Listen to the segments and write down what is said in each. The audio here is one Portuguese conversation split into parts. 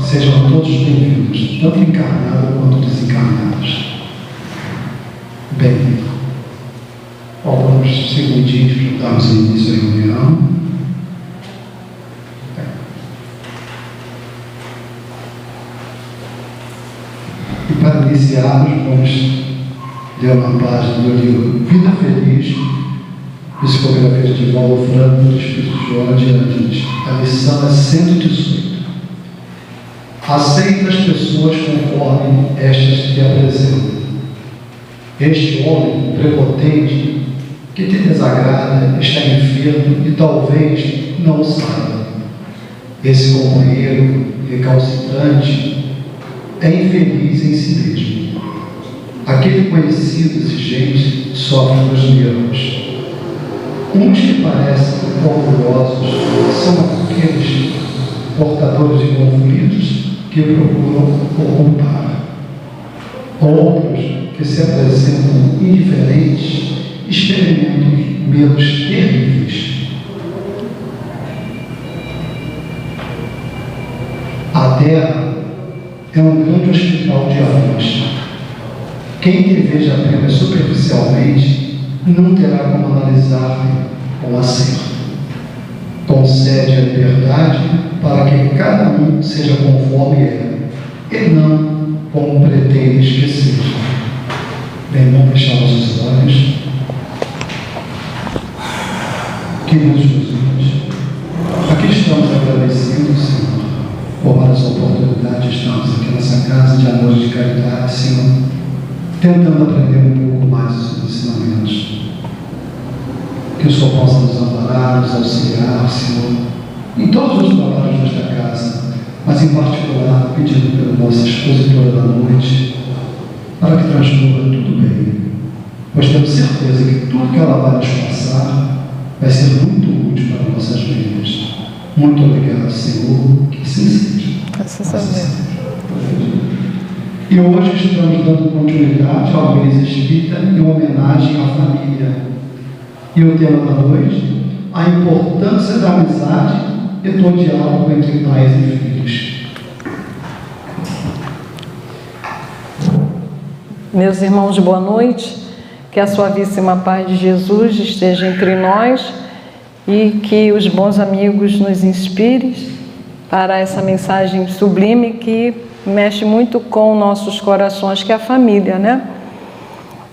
Sejam todos bem-vindos, tanto encarnados quanto desencarnados. Bem, alguns segundinhos para darmos início à reunião. E para iniciarmos, vamos ler uma página do livro Vida Feliz, Psicografia de Valdo Franco, do Espírito Jorge, diz: a lição é 118. Aceita as pessoas conforme estas te apresentam. Este homem prepotente que te desagrada está enfermo e talvez não o saiba. Esse companheiro recalcitrante é infeliz em si mesmo. Aquele conhecido exigente sofre dos nervos. Uns que parecem orgulhosos são aqueles portadores de conflitos que procuram ocupar. Outros que se apresentam indiferentes experimentam medos terríveis. A Terra é um grande hospital de almas. Quem te veja apenas superficialmente não terá como analisar-te com acerto. Concede a liberdade para que cada um seja conforme é, e não como pretendes que seja. Bem, vamos fechar nossos olhos. Queridos Jesus, aqui estamos agradecidos, Senhor, por mais oportunidade. Estamos aqui nessa casa de amor e de caridade, Senhor, tentando aprender um pouco mais dos ensinamentos. Que o Senhor possa nos amparar, nos auxiliar, Senhor, em todos os trabalhos desta casa, mas em particular pedindo pela nossa expositora da noite, para que transcorra tudo bem, pois temos certeza que tudo que ela vai nos passar vai ser muito útil para nossas vidas. Muito obrigado, Senhor, que assim seja. E hoje estamos dando continuidade ao mês espírita em homenagem à família. E o tema da noite, a importância da amizade e do diálogo entre pais e filhos. Meus irmãos, boa noite. Que a suavíssima paz de Jesus esteja entre nós e que os bons amigos nos inspirem para essa mensagem sublime que mexe muito com nossos corações, que é a família, né?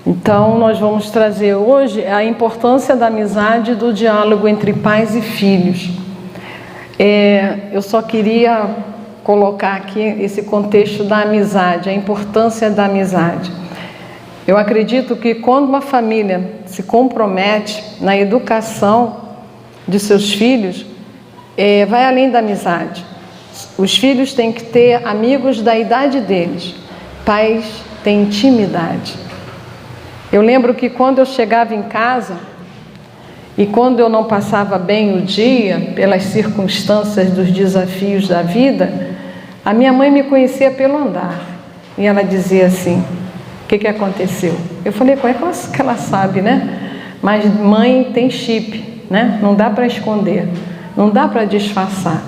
Então, nós vamos trazer hoje a importância da amizade e do diálogo entre pais e filhos. Eu só queria colocar aqui esse contexto da amizade, a importância da amizade. Eu acredito que quando uma família se compromete na educação de seus filhos, vai além da amizade. Os filhos têm que ter amigos da idade deles. Pais têm intimidade. Eu lembro que quando eu chegava em casa e quando eu não passava bem o dia, pelas circunstâncias dos desafios da vida, a minha mãe me conhecia pelo andar. E ela dizia assim: o que aconteceu? Eu falei: como é que ela sabe, né? Mas mãe tem chip, né? Não dá para esconder, não dá para disfarçar.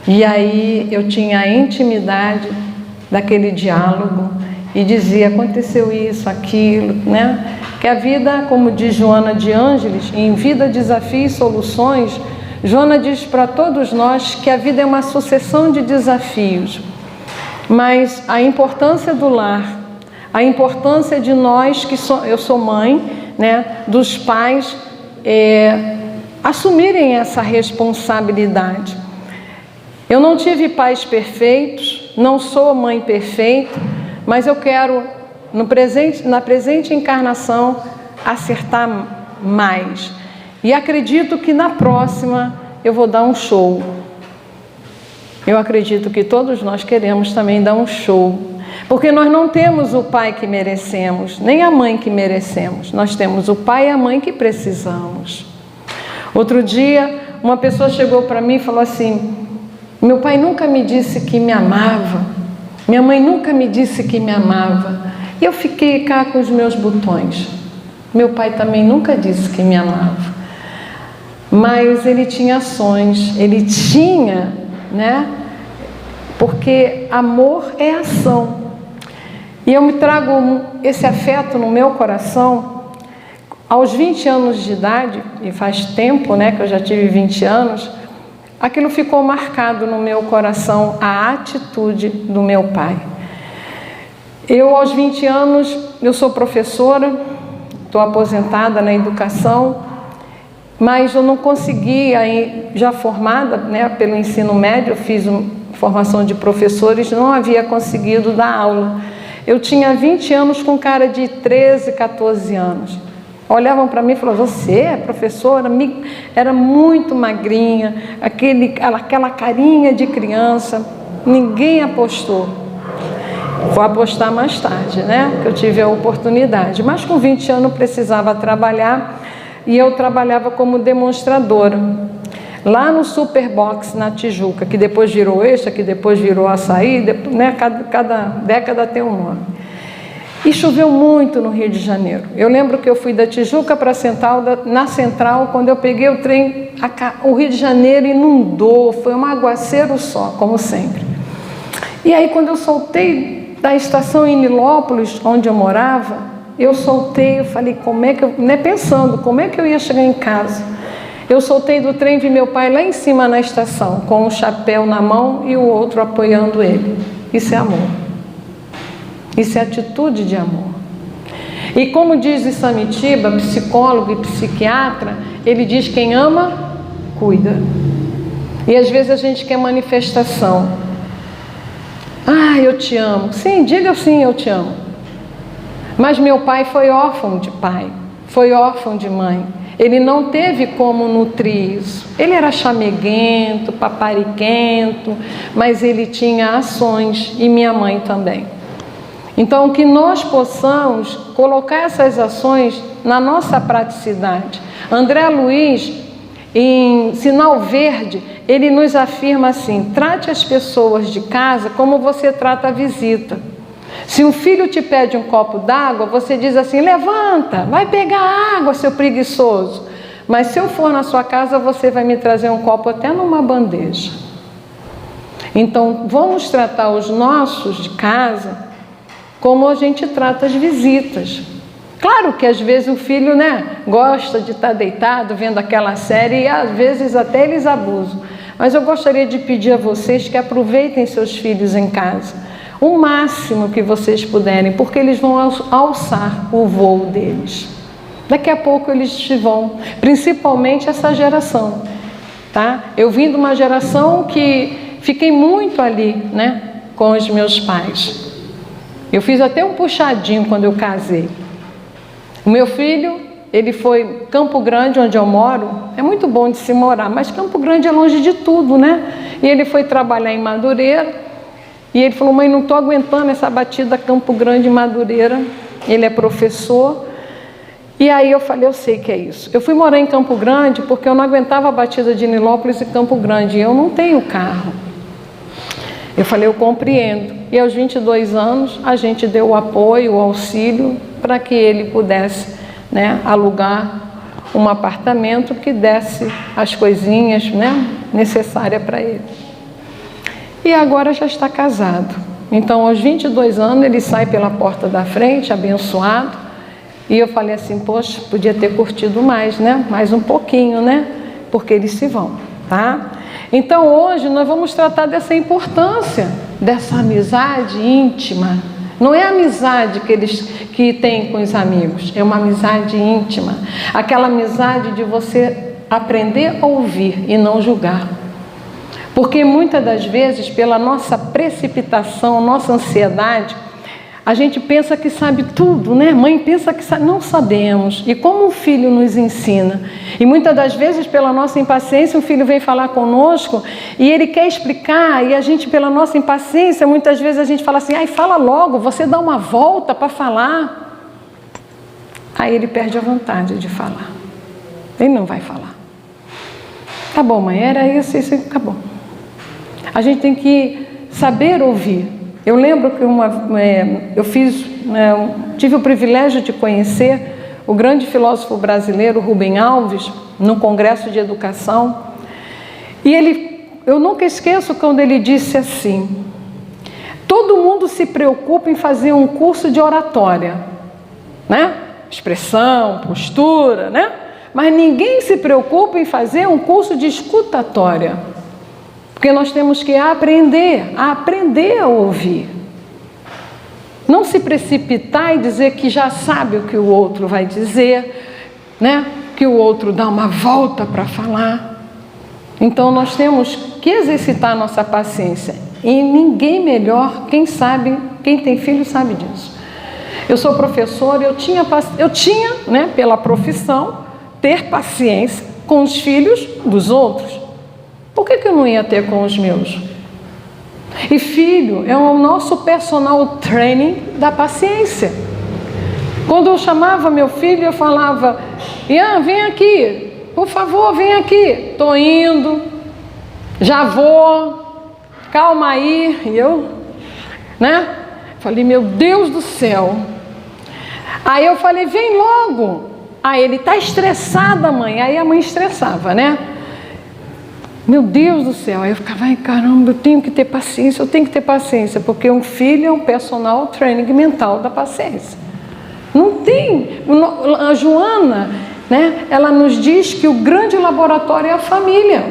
E aí eu tinha a intimidade daquele diálogo e dizia: aconteceu isso, aquilo, né? Que a vida, como diz Joana de Ângeles, em Vida, Desafios e Soluções, Joana diz para todos nós que a vida é uma sucessão de desafios, mas a importância do lar, a importância de nós, eu sou mãe, né, dos pais assumirem essa responsabilidade. Eu não tive pais perfeitos, não sou mãe perfeita, mas eu quero, na presente encarnação, acertar mais. E acredito que na próxima eu vou dar um show. Eu acredito que todos nós queremos também dar um show. Porque nós não temos o pai que merecemos, nem a mãe que merecemos. Nós temos o pai e a mãe que precisamos. Outro dia, uma pessoa chegou para mim e falou assim: meu pai nunca me disse que me amava. Minha mãe nunca me disse que me amava. E eu fiquei cá com os meus botões. Meu pai também nunca disse que me amava. Mas ele tinha ações, ele tinha, né, porque amor é ação. E eu me trago esse afeto no meu coração aos 20 anos de idade, e faz tempo, né, que eu já tive 20 anos, aquilo ficou marcado no meu coração, a atitude do meu pai. Eu, aos 20 anos, eu sou professora, estou aposentada na educação, mas eu não consegui, aí, já formada, né, pelo ensino médio, eu fiz formação de professores, não havia conseguido dar aula. Eu tinha 20 anos com cara de 13, 14 anos. Olhavam para mim e falavam, você é professora? Era muito magrinha, aquela carinha de criança, ninguém apostou. Vou apostar mais tarde, né? Que eu tive a oportunidade. Mas com 20 anos precisava trabalhar e eu trabalhava como demonstradora. Lá no Superbox, na Tijuca, que depois virou Extra, que depois virou Açaí, né? Cada década tem um nome. E choveu muito no Rio de Janeiro. Eu lembro que eu fui da Tijuca para na Central, quando eu peguei o trem, o Rio de Janeiro inundou, foi um aguaceiro só, como sempre. E aí, quando eu soltei da estação em Nilópolis, onde eu morava, eu falei, como é que eu, né, pensando, como é que eu ia chegar em casa? Eu soltei do trem, vi meu pai lá em cima na estação, com um chapéu na mão e o outro apoiando ele. Isso é amor. Isso é atitude de amor. E como diz Isamitiba, psicólogo e psiquiatra, ele diz, quem ama, cuida. E às vezes a gente quer manifestação. Ah, eu te amo. Sim, diga sim, eu te amo. Mas meu pai foi órfão de pai, foi órfão de mãe. Ele não teve como nutrir isso. Ele era chameguento, papariquento, mas ele tinha ações, e minha mãe também. Então, que nós possamos colocar essas ações na nossa praticidade. André Luiz, em Sinal Verde, ele nos afirma assim, trate as pessoas de casa como você trata a visita. Se um filho te pede um copo d'água, você diz assim, levanta, vai pegar água, seu preguiçoso. Mas se eu for na sua casa, você vai me trazer um copo até numa bandeja. Então, vamos tratar os nossos de casa como a gente trata as visitas. Claro que às vezes o filho, né, gosta de estar deitado vendo aquela série e às vezes até eles abusam. Mas eu gostaria de pedir a vocês que aproveitem seus filhos em casa, o máximo que vocês puderem, porque eles vão alçar o voo deles. Daqui a pouco eles vão, principalmente essa geração, tá? Eu vim de uma geração que fiquei muito ali, né, com os meus pais. Eu fiz até um puxadinho quando eu casei. O meu filho, ele foi Campo Grande, onde eu moro, é muito bom de se morar, mas Campo Grande é longe de tudo, né? E ele foi trabalhar em Madureira, e ele falou, mãe, não estou aguentando essa batida Campo Grande e Madureira. Ele é professor. E aí eu falei, eu sei que é isso. Eu fui morar em Campo Grande porque eu não aguentava a batida de Nilópolis e Campo Grande, e eu não tenho carro. Eu falei, eu compreendo. E aos 22 anos, a gente deu o apoio, o auxílio, para que ele pudesse, né, alugar um apartamento que desse as coisinhas, né, necessárias para ele. E agora já está casado. Então, aos 22 anos, ele sai pela porta da frente, abençoado. E eu falei assim, poxa, podia ter curtido mais, né? Mais um pouquinho, né? Porque eles se vão, tá? Então, hoje, nós vamos tratar dessa importância, dessa amizade íntima. Não é a amizade que tem com os amigos, é uma amizade íntima. Aquela amizade de você aprender a ouvir e não julgar. Porque muitas das vezes, pela nossa precipitação, nossa ansiedade, a gente pensa que sabe tudo, né? Mãe pensa que sabe, não sabemos. E como o filho nos ensina? E muitas das vezes, pela nossa impaciência, o filho vem falar conosco e ele quer explicar, e a gente, pela nossa impaciência, muitas vezes a gente fala assim, ai, fala logo, você dá uma volta para falar. Aí ele perde a vontade de falar. Ele não vai falar. Tá bom, mãe, era isso, acabou. A gente tem que saber ouvir. Eu lembro que tive o privilégio de conhecer o grande filósofo brasileiro Rubem Alves, num congresso de educação, e eu nunca esqueço quando ele disse assim, Todo mundo se preocupa em fazer um curso de oratória, né? Expressão, postura, né? Mas ninguém se preocupa em fazer um curso de escutatória. Porque nós temos que aprender a ouvir. Não se precipitar e dizer que já sabe o que o outro vai dizer, né? Que o outro dá uma volta para falar. Então nós temos que exercitar a nossa paciência. E ninguém melhor, quem tem filho sabe disso. Eu sou professora, eu tinha, né, pela profissão, ter paciência com os filhos dos outros. Por que eu não ia ter com os meus? E filho é o nosso personal training da paciência. Quando eu chamava meu filho, eu falava: Ian, vem aqui, por favor, vem aqui. Estou indo, já vou, calma aí. E eu, né? Falei, meu Deus do céu. Aí eu falei, vem logo. Aí ele, tá estressada, mãe. Aí a mãe estressava, né? Meu Deus do céu. Aí eu ficava, ai caramba, eu tenho que ter paciência, porque um filho é um personal training mental da paciência. Não tem. A Joana, né? Ela nos diz que o grande laboratório é a família.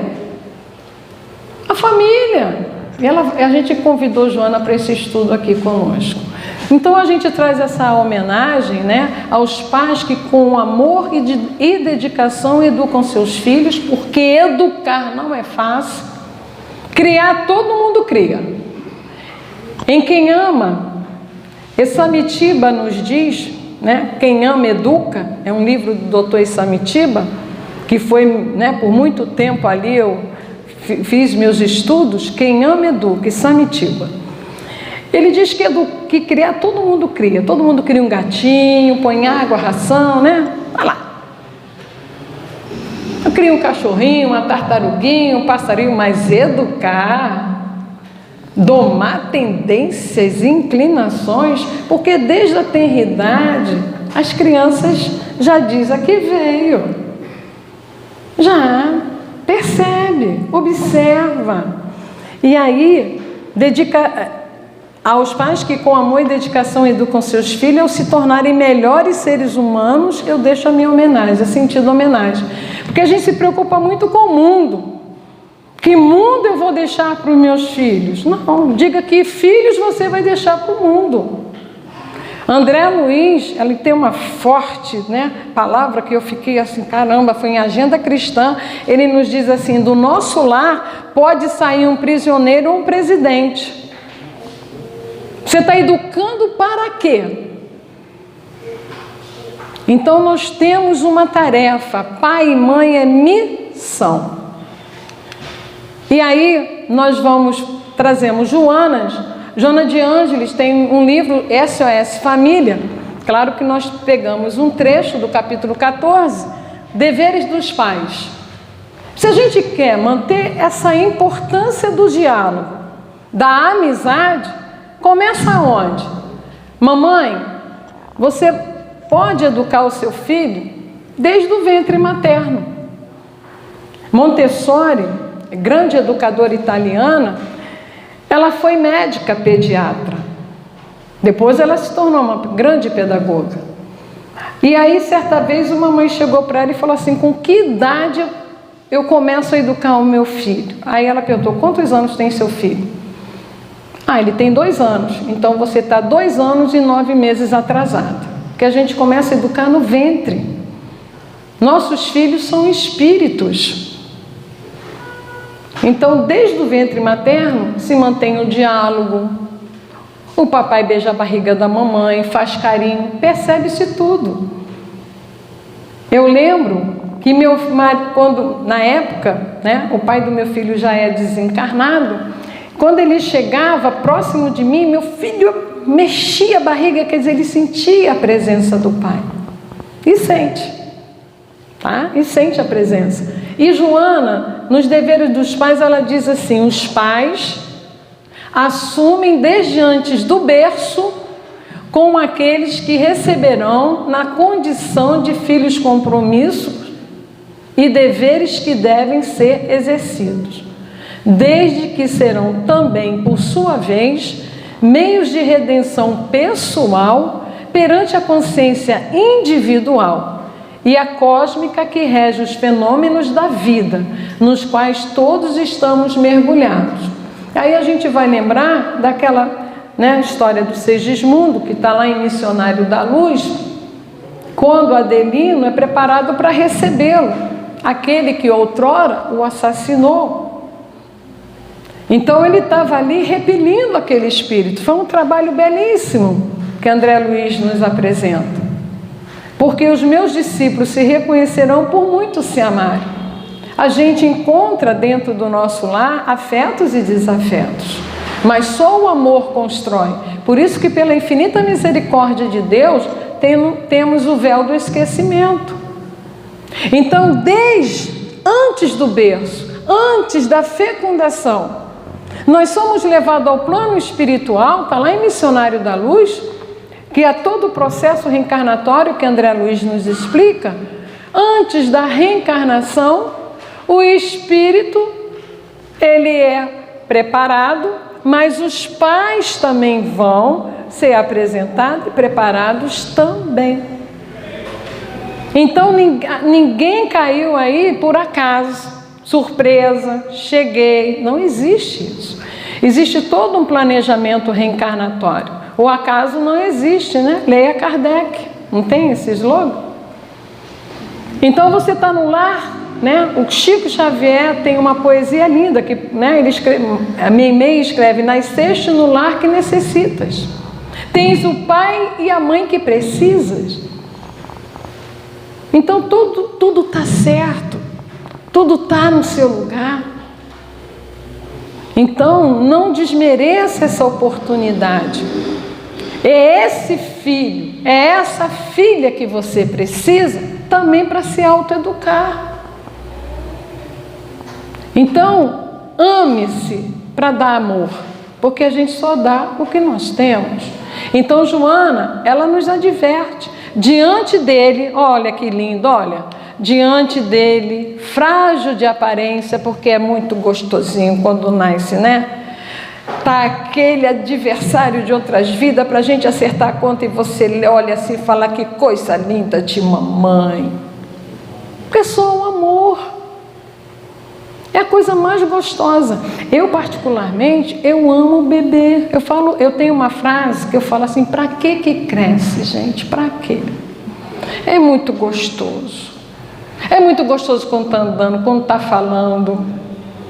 A família. E a gente convidou Joana para esse estudo aqui conosco. Então a gente traz essa homenagem, né, aos pais que com amor e dedicação educam seus filhos, porque educar não é fácil. Criar, todo mundo cria. Em quem ama, Esamitiba nos diz, né, quem ama educa, é um livro do Dr. Esamitiba, que foi, né, por muito tempo ali eu fiz meus estudos. Quem ama educa, Esamitiba. Ele diz que criar, todo mundo cria um gatinho, põe água, ração, né? Vai lá. Eu crio um cachorrinho, uma tartaruguinha, um passarinho, mas educar, domar tendências e inclinações, porque desde a tenridade as crianças já dizem a que veio, já percebe, observa. E aí dedica aos pais que com amor e dedicação educam seus filhos ao se tornarem melhores seres humanos. Eu deixo a minha homenagem, a sentido homenagem, porque a gente se preocupa muito com o mundo. Que mundo eu vou deixar para os meus filhos? Não, diga que filhos você vai deixar para o mundo. André Luiz, ele tem uma forte, né, palavra que eu fiquei assim, caramba, foi em Agenda Cristã. Ele nos diz assim: do nosso lar pode sair um prisioneiro ou um presidente. Você está educando para quê? Então nós temos uma tarefa, pai e mãe é missão. E aí nós trazemos Joana de Ângeles tem um livro, SOS Família. Claro que nós pegamos um trecho do capítulo 14, Deveres dos Pais. Se a gente quer manter essa importância do diálogo, da amizade, começa onde? Mamãe, você pode educar o seu filho desde o ventre materno. Montessori, grande educadora italiana, ela foi médica pediatra. Depois ela se tornou uma grande pedagoga. E aí, certa vez, uma mãe chegou para ela e falou assim: com que idade eu começo a educar o meu filho? Aí ela perguntou: quantos anos tem seu filho? Ele tem 2 anos. Então você está 2 anos e 9 meses atrasada. Porque a gente começa a educar no ventre. Nossos filhos são espíritos. Então, desde o ventre materno, se mantém o diálogo. O papai beija a barriga da mamãe, faz carinho, percebe-se tudo. Eu lembro que meu marido, quando, na época, né, o pai do meu filho já é desencarnado, quando ele chegava próximo de mim, meu filho mexia a barriga, quer dizer, ele sentia a presença do pai. E sente, tá? E sente a presença. E Joana, nos Deveres dos Pais, ela diz assim: os pais assumem desde antes do berço com aqueles que receberão na condição de filhos compromissos e deveres que devem ser exercidos, desde que serão também, por sua vez, meios de redenção pessoal perante a consciência individual e a cósmica que rege os fenômenos da vida, nos quais todos estamos mergulhados. Aí a gente vai lembrar daquela história do Segismundo, que está lá em Missionário da Luz, quando Adelino é preparado para recebê-lo, aquele que outrora o assassinou. Então ele estava ali repelindo aquele espírito. Foi um trabalho belíssimo que André Luiz nos apresenta. Porque os meus discípulos se reconhecerão por muito se amarem. A gente encontra dentro do nosso lar afetos e desafetos, mas só o amor constrói. Por isso que pela infinita misericórdia de Deus, temos o véu do esquecimento. Então, desde antes do berço, antes da fecundação, nós somos levados ao plano espiritual, está lá em Missionário da Luz, que é todo o processo reencarnatório que André Luiz nos explica. Antes da reencarnação, o espírito, ele é preparado, mas os pais também vão ser apresentados e preparados também. Então ninguém caiu aí por acaso, surpresa, cheguei. Não existe isso. Existe todo um planejamento reencarnatório. O acaso não existe, né? Leia Kardec. Não tem esse slogan? Então você está no lar, né? O Chico Xavier tem uma poesia linda que, né, ele escreve, a Meimei escreve: nasceste no lar que necessitas. Tens o pai e a mãe que precisas. Então tudo está certo, tudo está no seu lugar. Então não desmereça essa oportunidade. É esse filho, é essa filha que você precisa também para se autoeducar. Então, ame-se para dar amor, porque a gente só dá o que nós temos. Então, Joana, ela nos adverte. Diante dele, olha que lindo, olha, diante dele, frágil de aparência, porque é muito gostosinho quando nasce, né? Tá aquele adversário de outras vidas para a gente acertar a conta e você olha assim e fala: que coisa linda de mamãe. Porque só o amor é a coisa mais gostosa. Eu particularmente, eu amo o bebê. Eu tenho uma frase que eu falo assim: para que cresce, gente? Para quê? É muito gostoso. É muito gostoso quando está andando, quando está falando.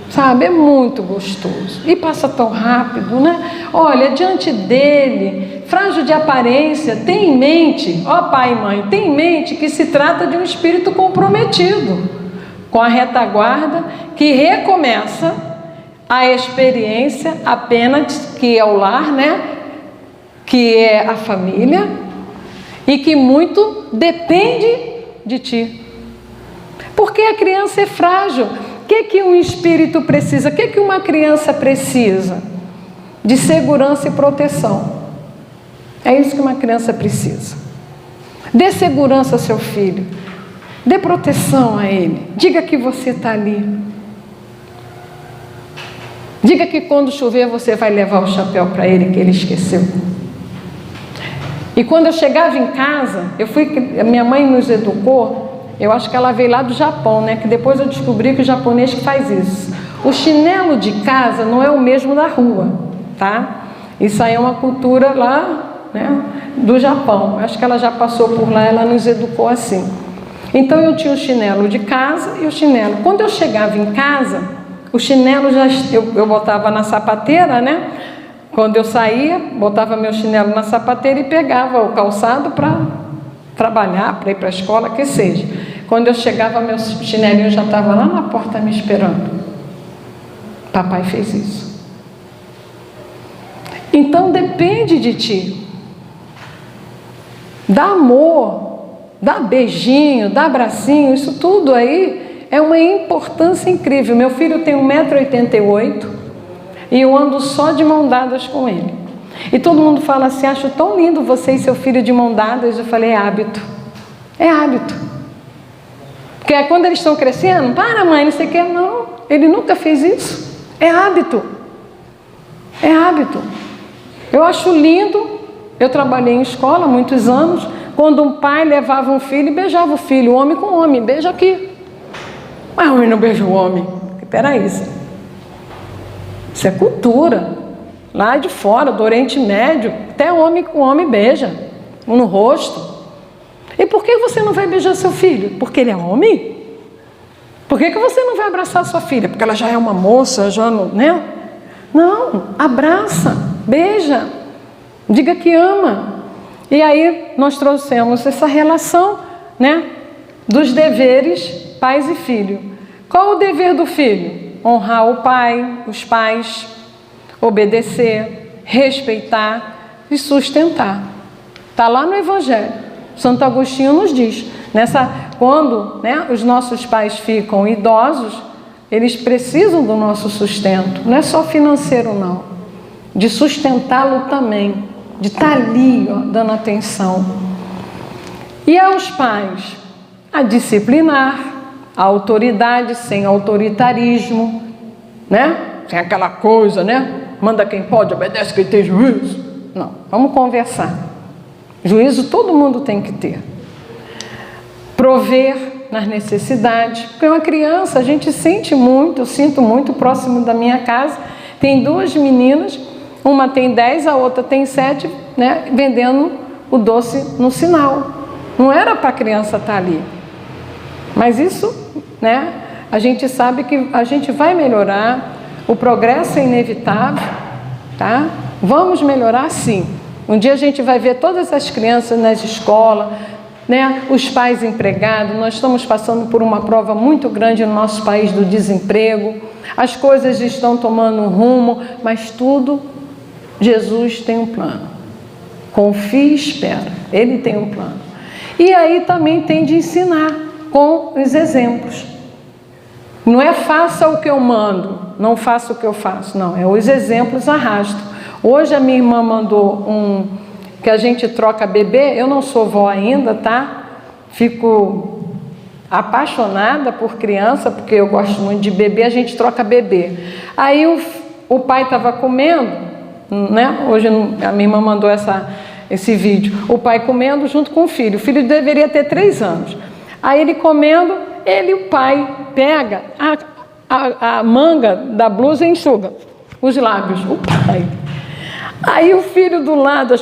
Sabe, é muito gostoso. E passa tão rápido, né? Olha, diante dele, frágil de aparência, tem em mente, ó pai e mãe, tem em mente que se trata de um espírito comprometido com a retaguarda, que recomeça a experiência apenas que é o lar, né? Que é a família e que muito depende de ti. Porque a criança é frágil. O que um espírito precisa? O que uma criança precisa? De segurança e proteção. É isso que uma criança precisa. Dê segurança ao seu filho. Dê proteção a ele. Diga que você está ali. Diga que quando chover você vai levar o chapéu para ele que ele esqueceu. E quando eu chegava em casa, a minha mãe nos educou. Eu acho que ela veio lá do Japão, né? Que depois eu descobri que o japonês que faz isso. O chinelo de casa não é o mesmo da rua, tá? Isso aí é uma cultura lá, né, do Japão. Eu acho que ela já passou por lá, ela nos educou assim. Então eu tinha o chinelo de casa e o chinelo. Quando eu chegava em casa, o chinelo eu botava na sapateira, né? Quando eu saía, botava meu chinelo na sapateira e pegava o calçado para trabalhar, para ir para a escola, que seja. Quando eu chegava, meu chinelinho já estava lá na porta me esperando. Papai fez isso. Então depende de ti. Dá amor, dá beijinho, dá abracinho, isso tudo aí é uma importância incrível. Meu filho tem 1,88 m e eu ando só de mão dadas com ele. E todo mundo fala assim: acho tão lindo você e seu filho de mão dadas. Eu falei: é hábito. É hábito. Porque é quando eles estão crescendo, para mãe, não sei o que. Não, ele nunca fez isso. É hábito. É hábito. Eu acho lindo, eu trabalhei em escola há muitos anos, quando um pai levava um filho e beijava o filho, homem com homem, beija aqui. Mas o homem não beija o homem. Espera aí, isso é cultura. Lá de fora, do Oriente Médio, até homem com homem beija, no rosto. E por que você não vai beijar seu filho? Porque ele é homem? Por que você não vai abraçar sua filha? Porque ela já é uma moça, já não, né? Não, abraça, beija, diga que ama. E aí nós trouxemos essa relação, né, dos deveres pais e filho. Qual o dever do filho? Honrar o pai, os pais, obedecer, respeitar e sustentar. Está lá no Evangelho. Santo Agostinho nos diz, quando, né, os nossos pais ficam idosos, eles precisam do nosso sustento. Não é só financeiro, não. De sustentá-lo também. De estar ali, ó, dando atenção. E aos pais, a disciplinar, a autoridade sem autoritarismo, né? Sem aquela coisa, né? Manda quem pode, obedece quem tem juízo. Não, vamos conversar. Juízo todo mundo tem que ter. Prover nas necessidades, porque uma criança, a gente sente muito, eu sinto muito próximo da minha casa, tem 2 meninas, uma tem 10, a outra tem 7, né, vendendo o doce no sinal. Não era para a criança estar ali. Mas isso, né, a gente sabe que a gente vai melhorar, o progresso é inevitável, tá? Vamos melhorar sim. Um dia a gente vai ver todas as crianças nas escolas, né, os pais empregados. Nós estamos passando por uma prova muito grande no nosso país do desemprego. As coisas estão tomando um rumo, mas tudo, Jesus tem um plano. Confie e espera, Ele tem um plano. E aí também tem de ensinar com os exemplos. Não é faça o que eu mando, não faça o que eu faço, não. É os exemplos arrastam. Hoje a minha irmã mandou que a gente troca bebê. Eu não sou vó ainda, tá? Fico apaixonada por criança, porque eu gosto muito de bebê, a gente troca bebê. Aí o pai estava comendo, né? Hoje a minha irmã mandou esse vídeo. O pai comendo junto com o filho. O filho deveria ter 3 anos. Aí ele comendo, o pai pega a manga da blusa e enxuga os lábios. O pai. Aí o filho do lado,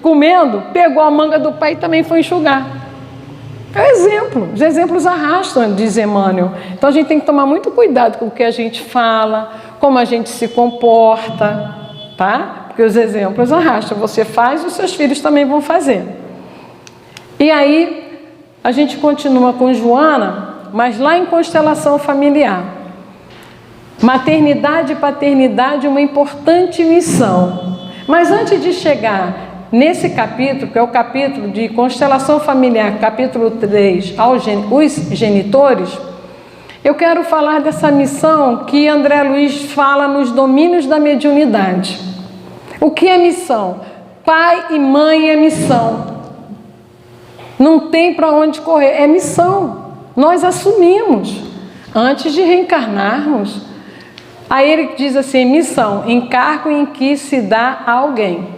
comendo, pegou a manga do pai e também foi enxugar. É um exemplo. Os exemplos arrastam, diz Emmanuel. Então a gente tem que tomar muito cuidado com o que a gente fala, como a gente se comporta, tá? Porque os exemplos arrastam. Você faz, os seus filhos também vão fazer. E aí a gente continua com Joana, mas lá em constelação familiar. Maternidade e paternidade, uma importante missão. Mas antes de chegar nesse capítulo, que é o capítulo de constelação familiar, capítulo 3, os genitores, eu quero falar dessa missão que André Luiz fala nos domínios da mediunidade. O que é missão? Pai e mãe é missão. Não tem para onde correr, é missão. Nós assumimos antes de reencarnarmos. Aí ele diz assim, missão, encargo em que se dá a alguém.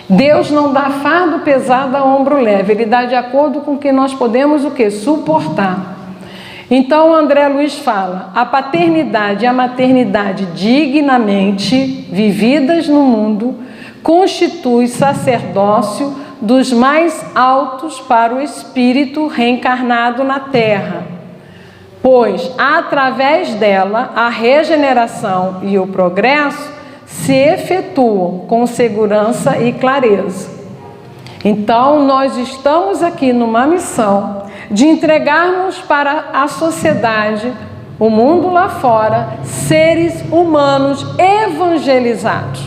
Deus não dá fardo pesado a ombro leve, Ele dá de acordo com o que nós podemos o quê? Suportar. Então André Luiz fala, a paternidade e a maternidade dignamente vividas no mundo constitui sacerdócio dos mais altos para o espírito reencarnado na terra, pois através dela a regeneração e o progresso se efetuam com segurança e clareza. Então nós estamos aqui numa missão de entregarmos para a sociedade, o mundo lá fora, seres humanos evangelizados,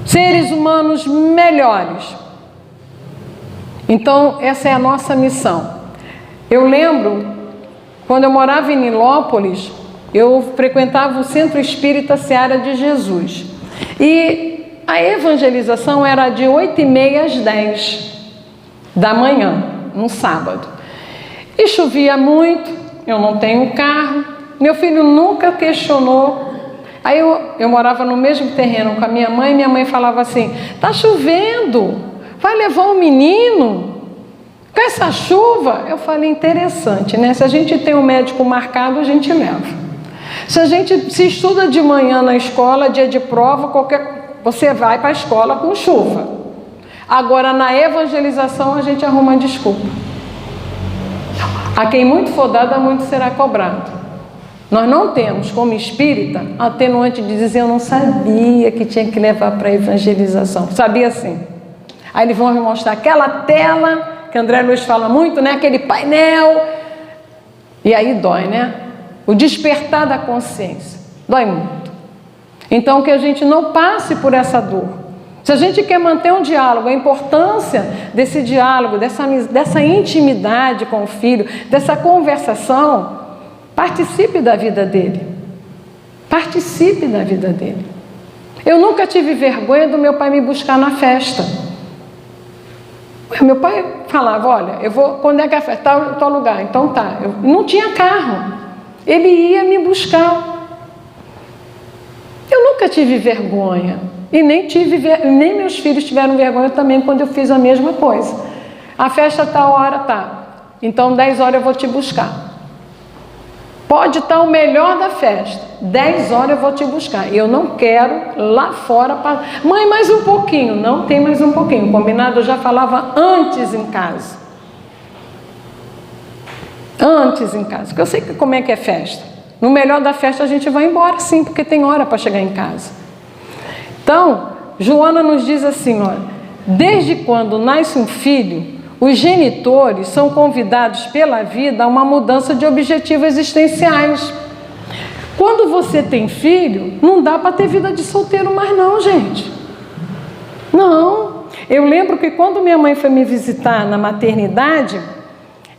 seres humanos melhores. Então essa é a nossa missão. Eu lembro, quando eu morava em Nilópolis, eu frequentava o Centro Espírita Seara de Jesus. E a evangelização era de 8h30 às 10 da manhã, num sábado. E chovia muito, eu não tenho carro. Meu filho nunca questionou Aí eu morava no mesmo terreno com a minha mãe falava assim, tá chovendo, vai levar o menino com essa chuva? Eu falei, interessante, né? Se a gente tem um médico marcado, a gente leva. Se a gente se estuda de manhã na escola, dia de prova, você vai para a escola com chuva. Agora, na evangelização, a gente arruma desculpa. A quem muito for dado, a muito será cobrado. Nós não temos, como espírita, atenuante de dizer, eu não sabia que tinha que levar para a evangelização. Sabia sim. Aí eles vão me mostrar aquela tela, que André Luiz fala muito, né? Aquele painel. E aí dói, né? O despertar da consciência. Dói muito. Então, que a gente não passe por essa dor. Se a gente quer manter um diálogo, a importância desse diálogo, dessa intimidade com o filho, dessa conversação, participe da vida dele. Participe da vida dele. Eu nunca tive vergonha do meu pai me buscar na festa. Meu pai falava, olha, eu vou, quando é que é a festa? Tal lugar. Então tá. Eu não tinha carro. Ele ia me buscar. Eu nunca tive vergonha. E nem meus filhos tiveram vergonha também quando eu fiz a mesma coisa. A festa tal hora tá. Então 10 horas eu vou te buscar. Pode estar o melhor da festa. 10 horas eu vou te buscar. Eu não quero lá fora. Mãe, mais um pouquinho. Não tem mais um pouquinho. Combinado, eu já falava antes em casa. Antes em casa. Porque eu sei como é que é festa. No melhor da festa a gente vai embora, sim, porque tem hora para chegar em casa. Então, Joana nos diz assim, olha, desde quando nasce um filho, os genitores são convidados pela vida a uma mudança de objetivos existenciais. Quando você tem filho, não dá para ter vida de solteiro mais não, gente. Não. Eu lembro que quando minha mãe foi me visitar na maternidade,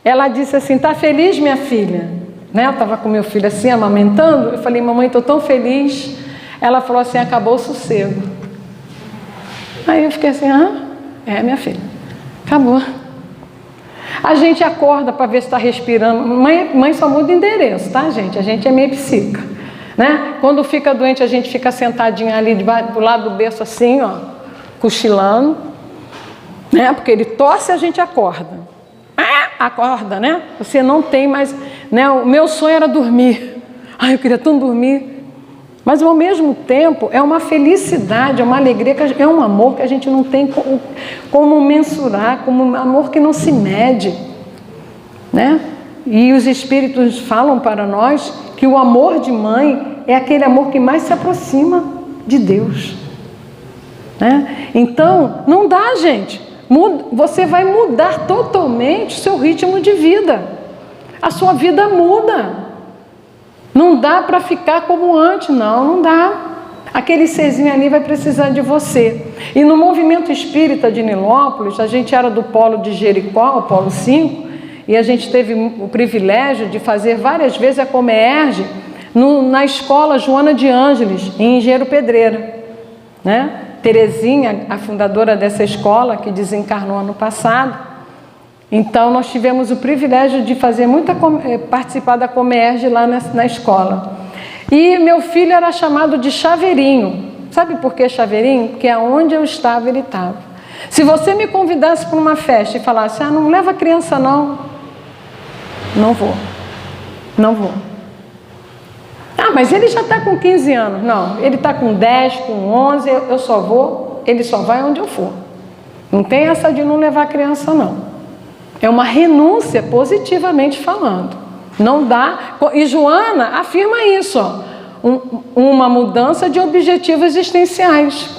ela disse assim, tá feliz, minha filha? Né? Eu estava com meu filho assim, amamentando. Eu falei, mamãe, estou tão feliz. Ela falou assim, acabou o sossego. Aí eu fiquei assim, minha filha, acabou. A gente acorda para ver se está respirando. Mãe só muda endereço, tá, gente? A gente é meio psica, né? Quando fica doente, a gente fica sentadinha ali do lado do berço assim, ó, cochilando, né? Porque ele tosse e a gente acorda. Acorda, né? Você não tem mais, né? O meu sonho era dormir. Eu queria tanto dormir. Mas ao mesmo tempo é uma felicidade, é uma alegria, é um amor que a gente não tem como mensurar, como um amor que não se mede, né? E os espíritos falam para nós que o amor de mãe é aquele amor que mais se aproxima de Deus, né? Então, não dá, gente. Você vai mudar totalmente o seu ritmo de vida. A sua vida muda. Não dá para ficar como antes, não dá. Aquele serzinho ali vai precisar de você. E no movimento espírita de Nilópolis, a gente era do polo de Jericó, o polo 5, e a gente teve o privilégio de fazer várias vezes a Comerge na escola Joana de Ângeles, em Engenheiro Pedreira, né? Terezinha, a fundadora dessa escola, que desencarnou ano passado. Então, nós tivemos o privilégio de fazer participar da Comerge lá na escola. E meu filho era chamado de Chaveirinho. Sabe por que Chaveirinho? Porque aonde eu estava, ele estava. Se você me convidasse para uma festa e falasse, não leva a criança não. Não vou. Não vou. Mas ele já está com 15 anos. Não, ele está com 10, com 11, eu só vou, ele só vai onde eu for. Não tem essa de não levar a criança não. É uma renúncia, positivamente falando. Não dá. E Joana afirma isso, uma mudança de objetivos existenciais.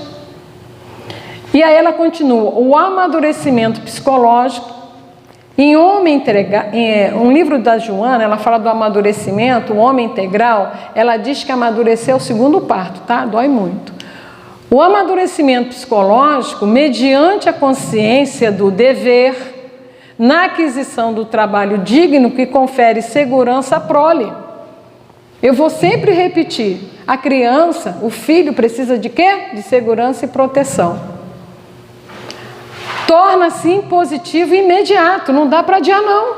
E aí ela continua, o amadurecimento psicológico. Em um livro da Joana, ela fala do amadurecimento, o homem integral, ela diz que amadurecer é o segundo parto, tá? Dói muito. O amadurecimento psicológico, mediante a consciência do dever, na aquisição do trabalho digno que confere segurança à prole. Eu vou sempre repetir, a criança, o filho precisa de quê? De segurança e proteção. Torna-se impositivo e imediato, não dá para adiar não,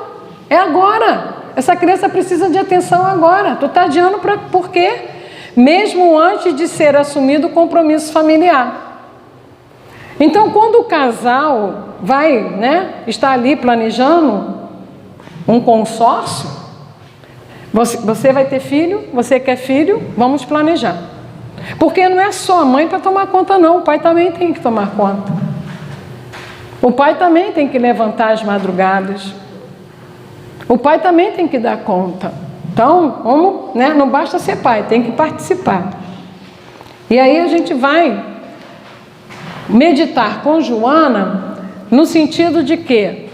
é agora. Essa criança precisa de atenção agora. Tu está adiando por quê? mesmo antes de ser assumido o compromisso familiar. Então, quando o casal vai, né, está ali planejando um consórcio, você vai ter filho, você quer filho, vamos planejar. Porque não é só a mãe para tomar conta, não, o pai também tem que tomar conta. O pai também tem que levantar as madrugadas. O pai também tem que dar conta. Então, vamos, né, não basta ser pai, tem que participar. E aí a gente vai meditar com Joana no sentido de que?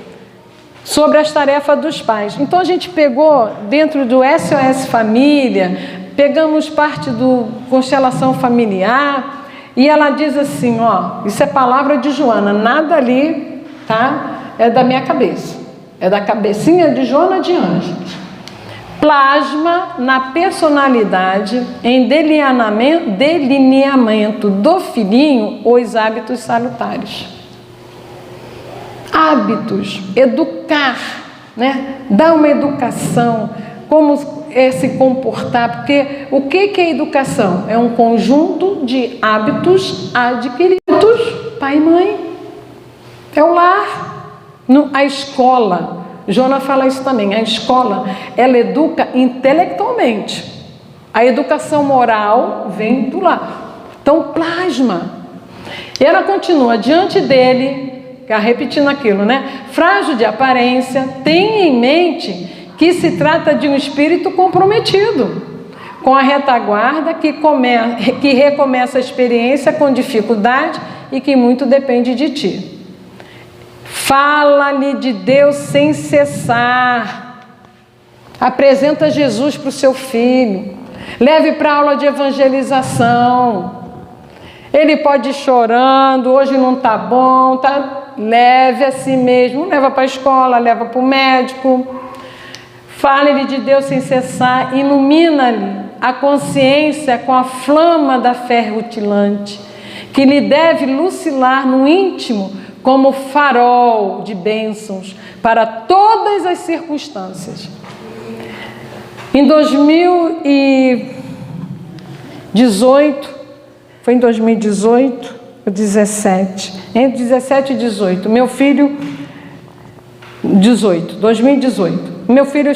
Sobre as tarefas dos pais. Então a gente pegou dentro do SOS Família, pegamos parte do Constelação Familiar, e ela diz assim, ó, isso é palavra de Joana, nada ali, tá? É da minha cabeça, é da cabecinha de Joana de Ângeles. Plasma na personalidade, em delineamento do filhinho, os hábitos salutares. Hábitos, educar, né? Dar uma educação, como é se comportar, porque o que é educação? É um conjunto de hábitos adquiridos, pai e mãe. É o lar, a escola. Joana fala isso também, a escola, ela educa intelectualmente. A educação moral vem do lar. Então, plasma. E ela continua, diante dele, repetindo aquilo, né? Frágil de aparência, tenha em mente que se trata de um espírito comprometido, com a retaguarda que recomeça a experiência com dificuldade e que muito depende de ti. Fala-lhe de Deus sem cessar. Apresenta Jesus para o seu filho. Leve para a aula de evangelização. Ele pode ir chorando, hoje não está bom, tá? Leve a si mesmo, leva para a escola, leva para o médico. Fale-lhe de Deus sem cessar, ilumina-lhe a consciência com a flama da fé rutilante, que lhe deve lucilar no íntimo como farol de bênçãos para todas as circunstâncias. Em 2018, foi em 2018 ou 17, entre 17 e 18, meu filho, 2018, meu filho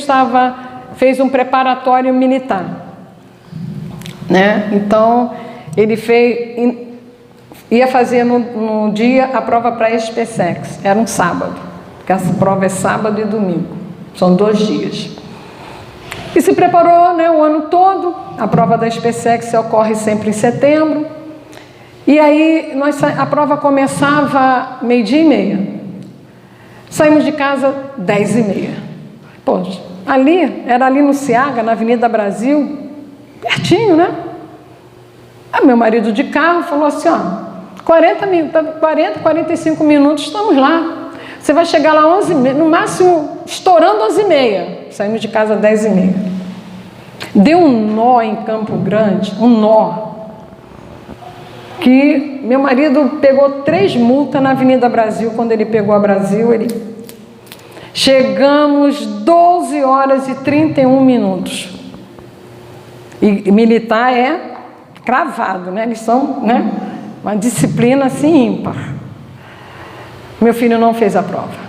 fez um preparatório militar, né? Então, ele ia fazer no dia a prova para a SPSEX, era um sábado, porque essa prova é sábado e domingo, são 2 dias. E se preparou, né, o ano todo. A prova da SPSEX ocorre sempre em setembro. E aí a prova começava 12:30. Saímos de casa 10:30. Poxa, era ali no Ciaga, na Avenida Brasil, pertinho, né? Aí meu marido de carro falou assim, ó, 45 minutos, estamos lá. Você vai chegar lá 11h30, no máximo, estourando 11h30. Saímos de casa 10:30. Deu um nó em Campo Grande, um nó, que meu marido pegou 3 multas na Avenida Brasil. Quando ele pegou a Brasil, chegamos 12h31. E militar é cravado, né? Eles são, né, uma disciplina assim ímpar. Meu filho não fez a prova.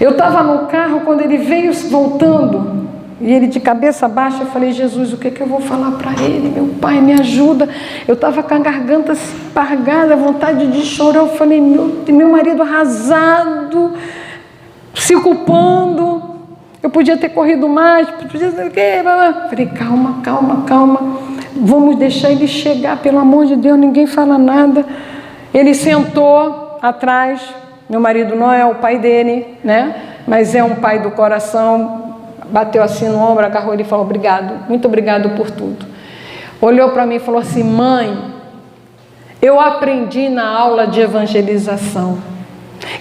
Eu estava no carro quando ele veio voltando, e ele de cabeça baixa. Eu falei, Jesus, o que eu vou falar para ele? Meu pai, me ajuda. Eu estava com a garganta espargada, vontade de chorar. Eu falei, meu marido arrasado, se culpando. Eu podia ter corrido mais, podia ter o quê? Falei, calma. Vamos deixar ele chegar, pelo amor de Deus, ninguém fala nada. Ele sentou atrás. Meu marido não é o pai dele, né? Mas é um pai do coração. Bateu assim no ombro, agarrou ele e falou, obrigado, muito obrigado por tudo. Olhou para mim e falou assim, mãe, eu aprendi na aula de evangelização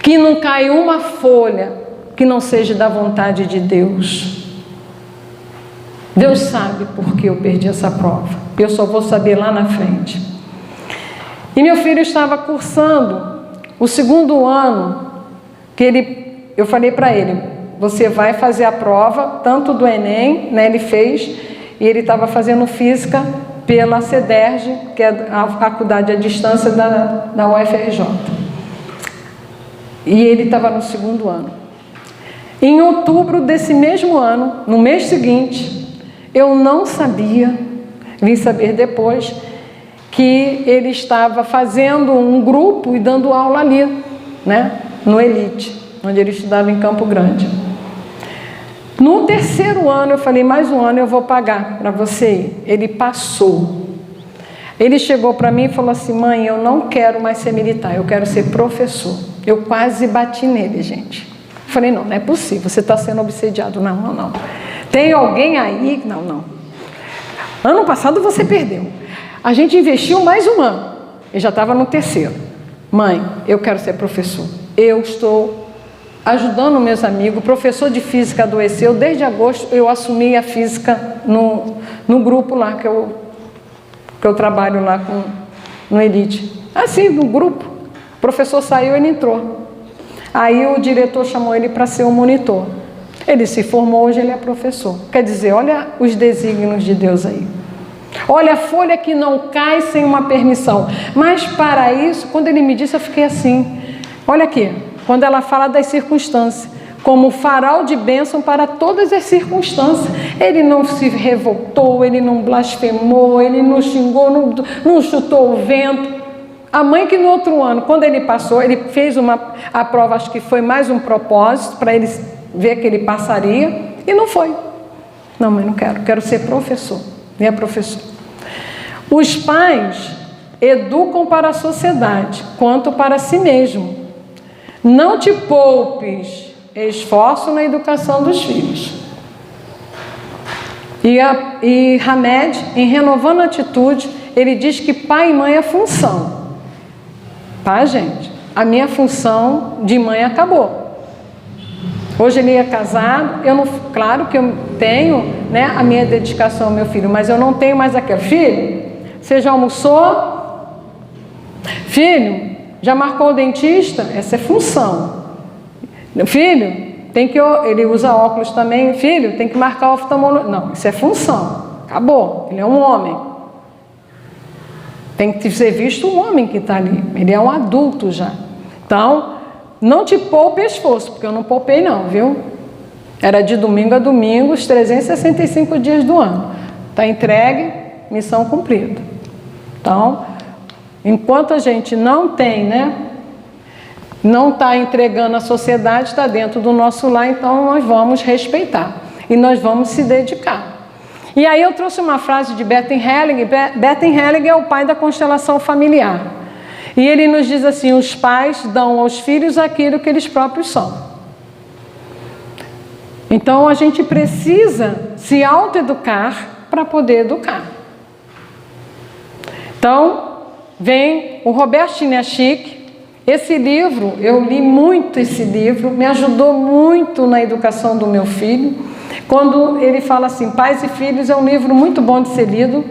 que não cai uma folha que não seja da vontade de Deus. Deus sabe por que eu perdi essa prova. Eu só vou saber lá na frente. E meu filho estava cursando o 2º ano, eu falei para ele, você vai fazer a prova, tanto do Enem, né, ele fez, e ele estava fazendo física pela CEDERJ, que é a faculdade à distância da UFRJ. E ele estava no 2º ano. Em outubro desse mesmo ano, no mês seguinte, eu não sabia, vim saber depois, que ele estava fazendo um grupo e dando aula ali, né, no Elite, onde ele estudava em Campo Grande. No 3º ano, eu falei, mais um ano eu vou pagar para você ir. Ele passou. Ele chegou para mim e falou assim, mãe, eu não quero mais ser militar, eu quero ser professor. Eu quase bati nele, gente. Eu falei, não é possível, você está sendo obsediado. Não. Tem alguém aí? Não. Ano passado você perdeu. A gente investiu mais um ano. Eu já estava no 3º. Mãe, eu quero ser professor. Eu estou ajudando meus amigos. O professor de física adoeceu. Desde agosto eu assumi a física no grupo lá que eu trabalho lá no Elite. Assim, no grupo. O professor saiu, ele entrou. Aí o diretor chamou ele para ser o monitor. Ele se formou, hoje ele é professor. Quer dizer, olha os desígnios de Deus aí. Olha a folha que não cai sem uma permissão. Mas para isso, quando ele me disse, eu fiquei assim. Olha aqui, quando ela fala das circunstâncias, como farol de bênção para todas as circunstâncias. Ele não se revoltou, ele não blasfemou, ele não xingou, não chutou o vento. A mãe que no outro ano, quando ele passou, ele fez a prova, acho que foi mais um propósito, para ele ver que ele passaria, e não foi. Não, mãe, não quero ser professor. E é professor. Os pais educam para a sociedade, quanto para si mesmo. Não te poupes esforço na educação dos filhos. E Hamed, em Renovando a Atitude, ele diz que pai e mãe é função. Tá, gente? A minha função de mãe acabou. Hoje ele é casado, claro que eu tenho, né, a minha dedicação ao meu filho, mas eu não tenho mais aquele. Filho, você já almoçou? Filho, já marcou o dentista? Essa é função. Filho, ele usa óculos também. Filho, tem que marcar o oftalmologista. Não, isso é função. Acabou, ele é um homem. Tem que ser visto um homem que está ali. Ele é um adulto já. Então, não te poupe esforço, porque eu não poupei não, viu? Era de domingo a domingo, os 365 dias do ano. Está entregue, missão cumprida. Então, enquanto a gente não tem, né? Não está entregando à sociedade, está dentro do nosso lar, então nós vamos respeitar. E nós vamos se dedicar. E aí eu trouxe uma frase de Bertin Helling. Bertin Helling é o pai da constelação familiar. E ele nos diz assim, os pais dão aos filhos aquilo que eles próprios são. Então a gente precisa se autoeducar para poder educar. Então, vem o Robert Chiniachik. Esse livro, eu li muito esse livro, me ajudou muito na educação do meu filho. Quando ele fala assim, Pais e Filhos, é um livro muito bom de ser lido.